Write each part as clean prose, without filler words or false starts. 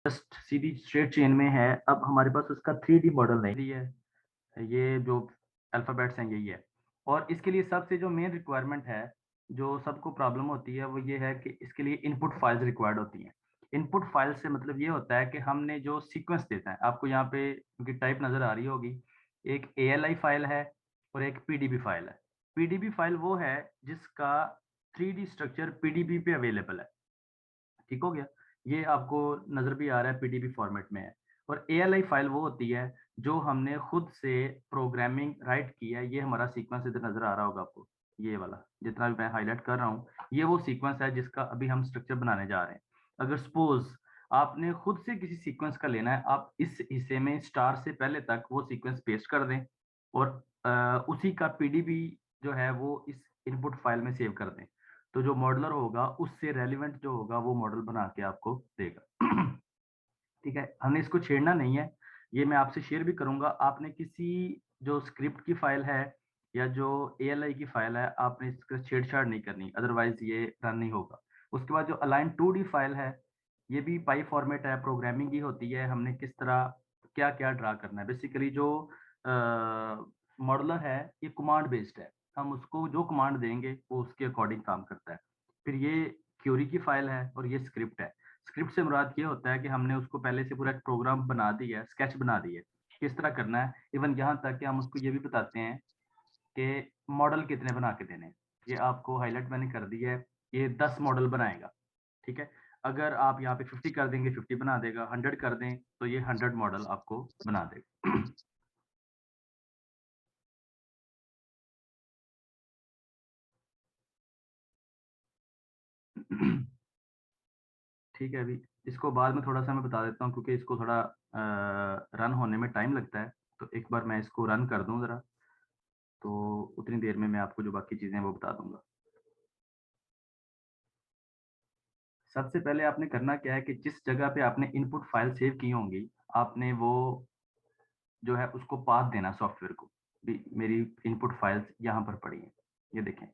Just सीधी straight chain में है। अब हमारे पास उसका 3D मॉडल नहीं है, ये जो अल्फ़ाबेट्स हैं यही है। और इसके लिए सबसे जो मेन रिक्वायरमेंट है, जो सबको प्रॉब्लम होती है, वो ये है कि इसके लिए इनपुट फाइल्स रिक्वायर्ड होती हैं। इनपुट फाइल से मतलब ये होता है कि हमने जो सीक्वेंस देता है, आपको यहाँ पे उनकी टाइप नज़र आ रही होगी, एक ALI फाइल है और एक PDB फाइल है। PDB फाइल वो है जिसका 3D स्ट्रक्चर PDB पे अवेलेबल है। ठीक हो गया? ये आपको नज़र भी आ रहा है पीडीबी फॉर्मेट में है। और एएलआई फाइल वो होती है जो हमने खुद से प्रोग्रामिंग राइट की है। ये हमारा सीक्वेंस इधर नज़र आ रहा होगा आपको, ये वाला जितना भी मैं हाइलाइट कर रहा हूँ, ये वो सीक्वेंस है जिसका अभी हम स्ट्रक्चर बनाने जा रहे हैं। अगर सपोज़ आपने खुद से किसी सीक्वेंस का लेना है, आप इस हिस्से में स्टार से पहले तक वो सीक्वेंस पेस्ट कर दें और उसी का पीडीबी जो है वो इस इनपुट फाइल में सेव कर दें। तो जो मॉडलर होगा उससे रेलेवेंट जो होगा वो मॉडल बना के आपको देगा। ठीक है, हमने इसको छेड़ना नहीं है, ये मैं आपसे शेयर भी करूंगा। आपने किसी जो स्क्रिप्ट की फाइल है या जो एएलआई की फाइल है, आपने इसका छेड़छाड़ नहीं करनी, अदरवाइज ये रन नहीं होगा। उसके बाद जो अलाइन 2D फाइल है, ये भी पाई फॉर्मेट है, प्रोग्रामिंग ही होती है। हमने किस तरह क्या क्या ड्रा करना है, बेसिकली जो मॉडलर है ये कमांड बेस्ड है। हम उसको जो कमांड देंगे वो उसके अकॉर्डिंग काम करता है। फिर ये क्यूरी की फाइल है और ये स्क्रिप्ट है। स्क्रिप्ट से मुराद ये होता है कि हमने उसको पहले से पूरा एक प्रोग्राम बना दिया है, स्केच बना दी है, किस तरह करना है। इवन यहाँ तक कि हम उसको ये भी बताते हैं कि मॉडल कितने बना के देने हैं। ये आपको हाईलाइट मैंने कर दिया है, ये 10 मॉडल बनाएगा। ठीक है, अगर आप यहाँ पे 50 कर देंगे 50 बना देगा, 100 कर दें तो ये 100 मॉडल आपको बना देगा। ठीक है, अभी इसको बाद में थोड़ा सा मैं बता देता हूँ क्योंकि इसको थोड़ा रन होने में टाइम लगता है। तो एक बार मैं इसको रन कर दूं ज़रा, तो उतनी देर में मैं आपको जो बाकी चीज़ें हैं वो बता दूंगा। सबसे पहले आपने करना क्या है कि जिस जगह पे आपने इनपुट फाइल सेव की होंगी, आपने वो जो है उसको पाथ देना सॉफ्टवेयर को, भी मेरी इनपुट फाइल्स यहाँ पर पड़ी हैं, ये देखें।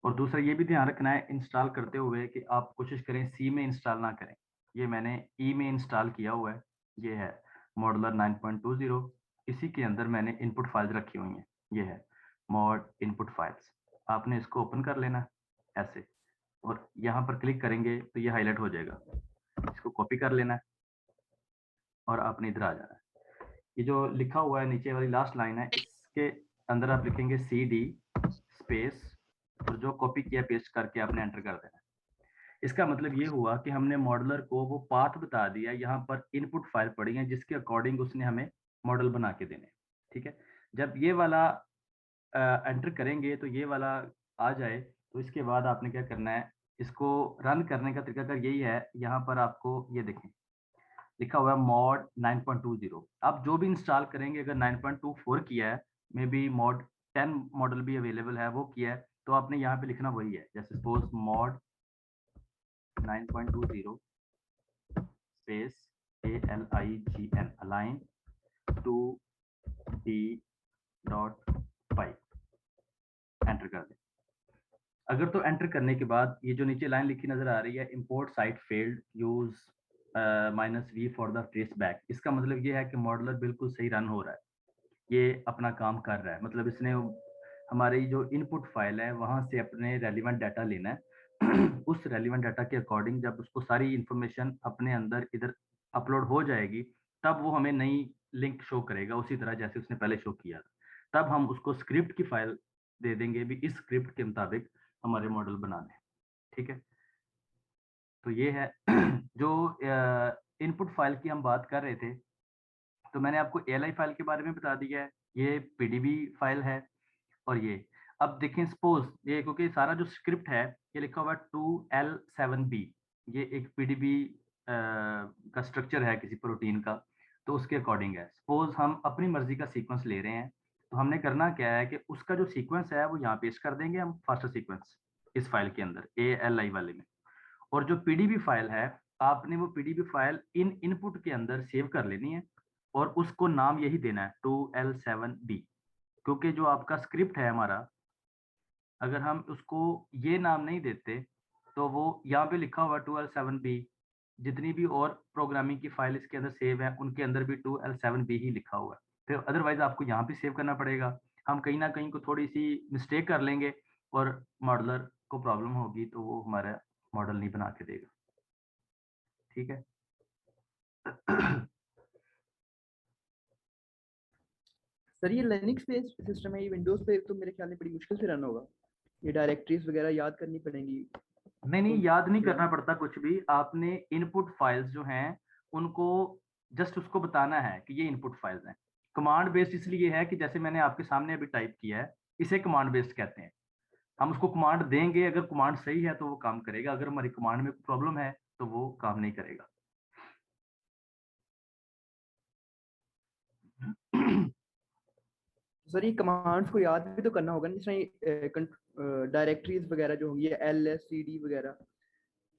और दूसरा ये भी ध्यान रखना है इंस्टॉल करते हुए कि आप कोशिश करें सी में इंस्टॉल ना करें। ये मैंने ई में इंस्टॉल किया हुआ है, ये है मॉडलर 9.20। इसी के अंदर मैंने इनपुट फाइल्स रखी हुई हैं, ये है मॉड इनपुट फाइल्स। आपने इसको ओपन कर लेना ऐसे, और यहाँ पर क्लिक करेंगे तो ये हाईलाइट हो जाएगा। इसको कॉपी कर लेना है और आपने इधर आ जाना है। ये जो लिखा हुआ है नीचे वाली लास्ट लाइन है, इसके अंदर आप लिखेंगे CD स्पेस और जो कॉपी किया पेस्ट करके आपने एंटर कर देना है। इसका मतलब ये हुआ कि हमने मॉडलर को वो पाथ बता दिया, यहाँ पर इनपुट फाइल पड़ी है जिसके अकॉर्डिंग उसने हमें मॉडल बना के देने। ठीक है, जब ये वाला एंटर करेंगे तो ये वाला आ जाए, तो इसके बाद आपने क्या करना है, इसको रन करने का तरीकाकार यही है। यहाँ पर आपको ये देखें लिखा हुआ है मॉड 9.20। आप जो भी इंस्टॉल करेंगे, अगर 9.24 किया है, मे बी मॉड 10 मॉडल भी अवेलेबल है वो किया है, तो आपने यहाँ पे लिखना वही है। जैसे suppose mod 9.20 space ALIGN align 2D.5 enter कर दें। अगर तो एंटर करने के बाद ये जो नीचे लाइन लिखी नजर आ रही है, import site failed use -V for the trace back, इसका मतलब ये है कि मॉडलर बिल्कुल सही रन हो रहा है, ये अपना काम कर रहा है। मतलब इसने हमारी जो इनपुट फाइल है वहां से अपने रेलिवेंट डाटा लेना है। उस रेलिवेंट डाटा के अकॉर्डिंग जब उसको सारी इंफॉर्मेशन अपने अंदर इधर अपलोड हो जाएगी, तब वो हमें नई लिंक शो करेगा उसी तरह जैसे उसने पहले शो किया था। तब हम उसको स्क्रिप्ट की फाइल दे देंगे भी, इस स्क्रिप्ट के मुताबिक हमारे मॉडल बनाने हैं। ठीक है, तो ये है जो इनपुट फाइल की हम बात कर रहे थे। तो मैंने आपको एएलआई फाइल के बारे में बता दिया है, ये पीडीबी फाइल है। और ये अब देखें, सपोज ये क्योंकि सारा जो स्क्रिप्ट है ये लिखा हुआ है 2L7B, ये एक पीडीबी का स्ट्रक्चर है किसी प्रोटीन का, तो उसके अकॉर्डिंग है। सपोज हम अपनी मर्जी का सीक्वेंस ले रहे हैं, तो हमने करना क्या है कि उसका जो सीक्वेंस है वो यहाँ पेस्ट कर देंगे हम, फास्टर सीक्वेंस इस फाइल के अंदर ALI वाले में। और जो पीडीबी फाइल है, आपने वो पीडीबी फाइल इन इनपुट के अंदर सेव कर लेनी है और उसको नाम यही देना है 2L7B। क्योंकि जो आपका स्क्रिप्ट है हमारा, अगर हम उसको ये नाम नहीं देते तो वो यहाँ पे लिखा हुआ 2L7B, जितनी भी और प्रोग्रामिंग की फाइल इसके अंदर सेव है उनके अंदर भी 2L7B ही लिखा हुआ है। फिर अदरवाइज आपको यहाँ भी सेव करना पड़ेगा। हम कहीं ना कहीं को थोड़ी सी मिस्टेक कर लेंगे और मॉडलर को प्रॉब्लम होगी, तो वो हमारा मॉडल नहीं बना के देगा। ठीक है। सर ये लिनक्स बेस्ड सिस्टम है, ये विंडोज पे तो मेरे ख्याल में बड़ी मुश्किल से रन होगा, ये डायरेक्टरीज वगैरह याद करनी पड़ेंगी। नहीं, याद नहीं थोड़ा करना पड़ता कुछ भी। आपने इनपुट फाइल्स जो हैं उनको जस्ट उसको बताना है कि ये इनपुट फाइल्स हैं। कमांड बेस्ड इसलिए है कि जैसे मैंने आपके सामने अभी टाइप किया है, इसे कमांड बेस्ड कहते हैं। हम उसको कमांड देंगे, अगर कमांड सही है तो वो काम करेगा, अगर हमारी कमांड में प्रॉब्लम है तो वो काम नहीं करेगा। सर ये कमांड्स को याद भी तो करना होगा ना, जिस तरह डायरेक्टरीज वगैरह जो होंगी, LSCD वगैरह,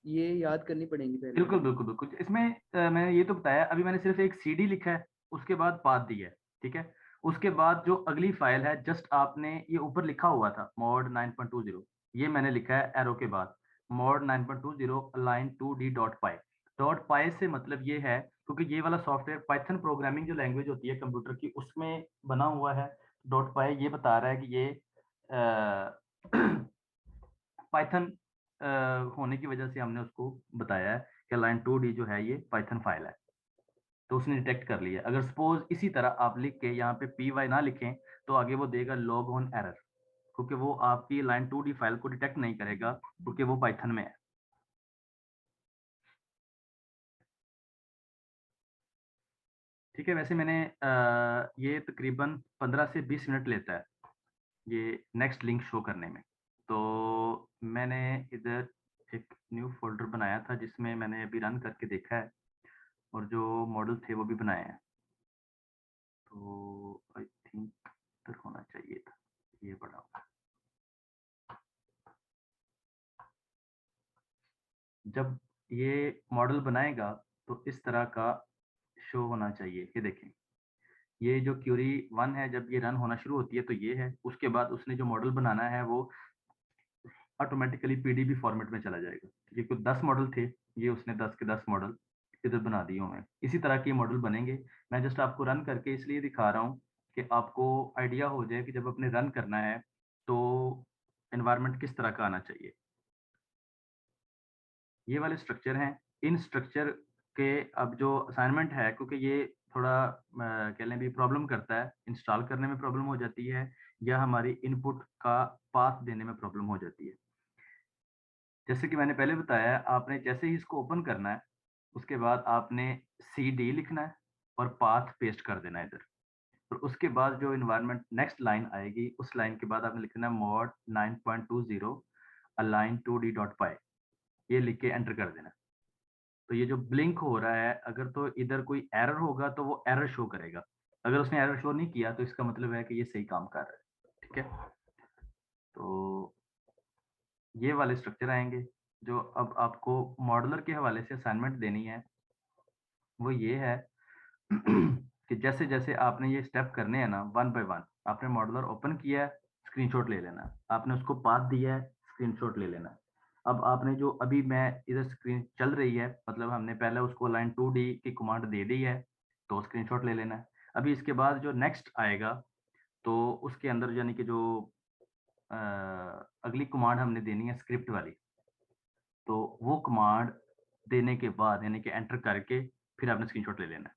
ये याद करनी पड़ेंगी पहले बिल्कुल, हमें। बिल्कुल, बिल्कुल। इसमें मैंने ये तो बताया, अभी मैंने सिर्फ़ एक सीडी लिखा है, उसके बाद पाथ दिया है, ठीक है? उसके बाद जो अगली फ़ाइल है, जस्ट आपने ये ऊपर लिखा हुआ था mod 9.20, ये मैंने लिखा है एरो के बाद mod 9.20 align 2d डॉट पाई। डॉट पाई से मतलब ये है, क्योंकि ये वाला सॉफ्टवेयर पाइथन प्रोग्रामिंग जो लैंग्वेज होती है कंप्यूटर की, उसमें बना हुआ है। डॉट पाई ये बता रहा है कि ये पाइथन होने की वजह से हमने उसको बताया है कि लाइन 2D जो है ये पाइथन फाइल है, तो उसने डिटेक्ट कर लिया। अगर सपोज इसी तरह आप लिख के यहाँ पे py ना लिखें तो आगे वो देगा लॉग ऑन एरर, क्योंकि वो आपकी लाइन 2D फाइल को डिटेक्ट नहीं करेगा क्योंकि वो पाइथन में है। ठीक है। वैसे मैंने ये तकरीबन 15 से 20 मिनट लेता है ये नेक्स्ट लिंक शो करने में। तो मैंने इधर एक न्यू फ़ोल्डर बनाया था जिसमें मैंने अभी रन करके देखा है और जो मॉडल थे वो भी बनाए हैं। तो आई थिंक इधर होना चाहिए था, ये बड़ा होगा। जब ये मॉडल बनाएगा तो इस तरह का शो होना चाहिए। ये देखें, ये जो क्यूरी 1 है जब ये रन होना शुरू होती है तो ये है। उसके बाद उसने जो मॉडल बनाना है वो ऑटोमेटिकली पीडीबी फॉर्मेट में चला जाएगा। ये कुछ 10 मॉडल थे, ये उसने 10 के 10 मॉडल इधर बना दिए हुए हैं। इसी तरह के मॉडल बनेंगे। मैं जस्ट आपको रन करके इसलिए दिखा रहा हूँ कि आपको आइडिया हो जाए कि जब आपने रन करना है तो एनवायरनमेंट किस तरह का आना चाहिए। ये वाले स्ट्रक्चर हैं। इन स्ट्रक्चर के अब जो असाइनमेंट है, क्योंकि ये थोड़ा कह लें भी प्रॉब्लम करता है, इंस्टॉल करने में प्रॉब्लम हो जाती है या हमारी इनपुट का पाथ देने में प्रॉब्लम हो जाती है। जैसे कि मैंने पहले बताया, आपने जैसे ही इसको ओपन करना है, उसके बाद आपने सीडी लिखना है और पाथ पेस्ट कर देना है इधर। और उसके बाद जो एनवायरनमेंट नेक्स्ट लाइन आएगी, उस लाइन के बाद आपने लिखना है mod 9.20 align 2d डॉट पाई, ये लिख के एंटर कर देना। तो ये जो ब्लिंक हो रहा है, अगर तो इधर कोई एरर होगा तो वो एरर शो करेगा। अगर उसने एरर शो नहीं किया तो इसका मतलब है कि ये सही काम कर रहा है। ठीक है। तो ये वाले स्ट्रक्चर आएंगे। जो अब आपको मॉडलर के हवाले से असाइनमेंट देनी है वो ये है कि जैसे जैसे आपने ये स्टेप करने हैं ना, वन बाय वन, आपने मॉडलर ओपन किया है, स्क्रीनशॉट ले लेना है। आपने उसको पाथ दिया है, स्क्रीनशॉट ले लेना है। अब आपने जो अभी मैं इधर स्क्रीन चल रही है, मतलब हमने पहले उसको लाइन 2D की कमांड दे दी है, तो स्क्रीनशॉट ले लेना है। अभी इसके बाद जो नेक्स्ट आएगा तो उसके अंदर यानी कि जो अ, अगली कमांड हमने देनी है स्क्रिप्ट वाली, तो वो कमांड देने के बाद यानी कि एंटर करके फिर आपने स्क्रीनशॉट ले लेना है।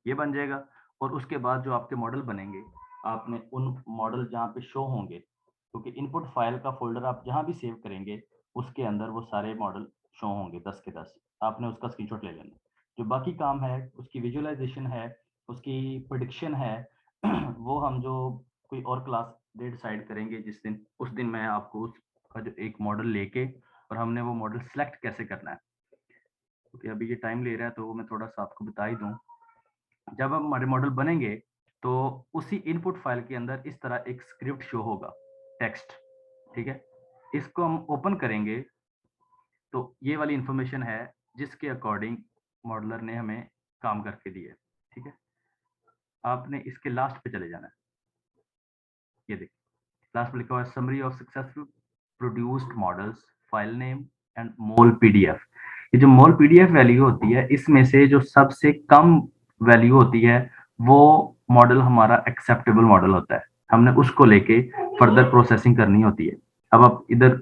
ये बन जाएगा। और उसके बाद जो आपके मॉडल बनेंगे, आपने उन मॉडल जहाँ पे शो होंगे, क्योंकि इनपुट फाइल का फ़ोल्डर आप जहाँ भी सेव करेंगे, उसके अंदर वो सारे मॉडल शो होंगे 10 के 10। आपने उसका स्क्रीनशॉट ले लेना। जो बाकी काम है, उसकी विजुअलाइज़ेशन है, उसकी प्रेडिक्शन है, वो हम जो कोई और क्लास डे डिसाइड करेंगे जिस दिन, उस दिन मैं आपको उसका जो एक मॉडल लेके और हमने वो मॉडल सेलेक्ट कैसे करना है, क्योंकि अभी ये टाइम ले रहा है तो मैं थोड़ा-सा आपको बता ही दूँ। जब हम हमारे मॉडल बनेंगे तो उसी इनपुट फाइल के अंदर इस तरह एक स्क्रिप्ट शो होगा, टेक्स्ट। ठीक है। इसको हम ओपन करेंगे तो ये वाली इंफॉर्मेशन है जिसके अकॉर्डिंग मॉडलर ने हमें काम करके दिया है। ठीक है। आपने इसके लास्ट पे चले जाना है। ये देखिए, लास्ट में लिखा हुआ है summary of successful produced models, file name and mole PDF. ये जो मोल पीडीएफ वैल्यू होती है, इसमें से जो सबसे कम वैल्यू होती है वो मॉडल हमारा एक्सेप्टेबल मॉडल होता है। हमने उसको लेके फर्दर प्रोसेसिंग करनी होती है। अब आप इधर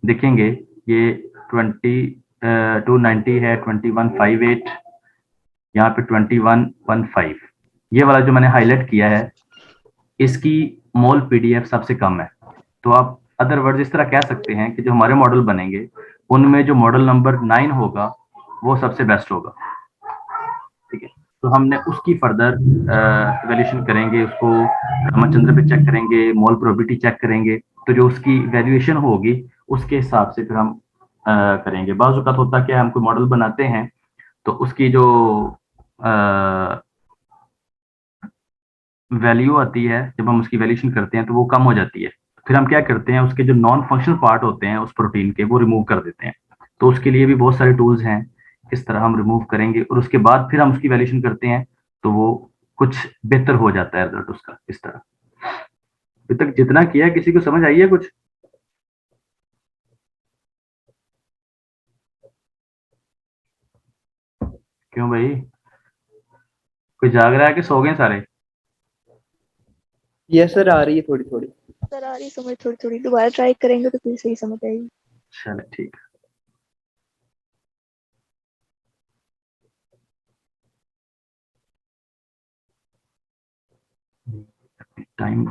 देखेंगे ये 290 है, 2158, यहाँ पे 2115, ये वाला जो मैंने हाईलाइट किया है इसकी मोल पीडीएफ सबसे कम है। तो आप अदर वर्ड इस तरह कह सकते हैं कि जो हमारे मॉडल बनेंगे उनमें जो मॉडल नंबर 9 होगा वो सबसे बेस्ट होगा। ठीक है, तो हमने उसकी फर्दर वैल्यूएशन करेंगे, उसको रामचंद्र पे चेक करेंगे, मोल प्रोबेबिलिटी चेक करेंगे, तो जो उसकी वैल्यूएशन होगी उसके हिसाब से फिर हम करेंगे। बाज़ औक़ात होता क्या है, हम कोई मॉडल बनाते हैं तो उसकी जो वैल्यू आती है, जब हम उसकी वैल्यूएशन करते हैं तो वो कम हो जाती है। फिर हम क्या करते हैं, उसके जो नॉन फंक्शनल पार्ट होते हैं उस प्रोटीन के, वो रिमूव कर देते हैं। तो उसके लिए भी बहुत सारे टूल्स हैं, किस तरह हम रिमूव करेंगे और उसके बाद फिर हम उसकी वैल्यूएशन करते हैं तो वो कुछ बेहतर हो जाता है रिजल्ट उसका। इस तरह अभी तक जितना किया, किसी को समझ आई है कुछ? क्यों भाई, कोई जाग रहा है कि सो गए सारे? यस सर, आ रही है थोड़ी थोड़ी। सर आ रही समझ थोड़ी थोड़ी, दोबारा ट्राई करेंगे तो फिर सही समझ आएगी। चले ठीक है, टाइम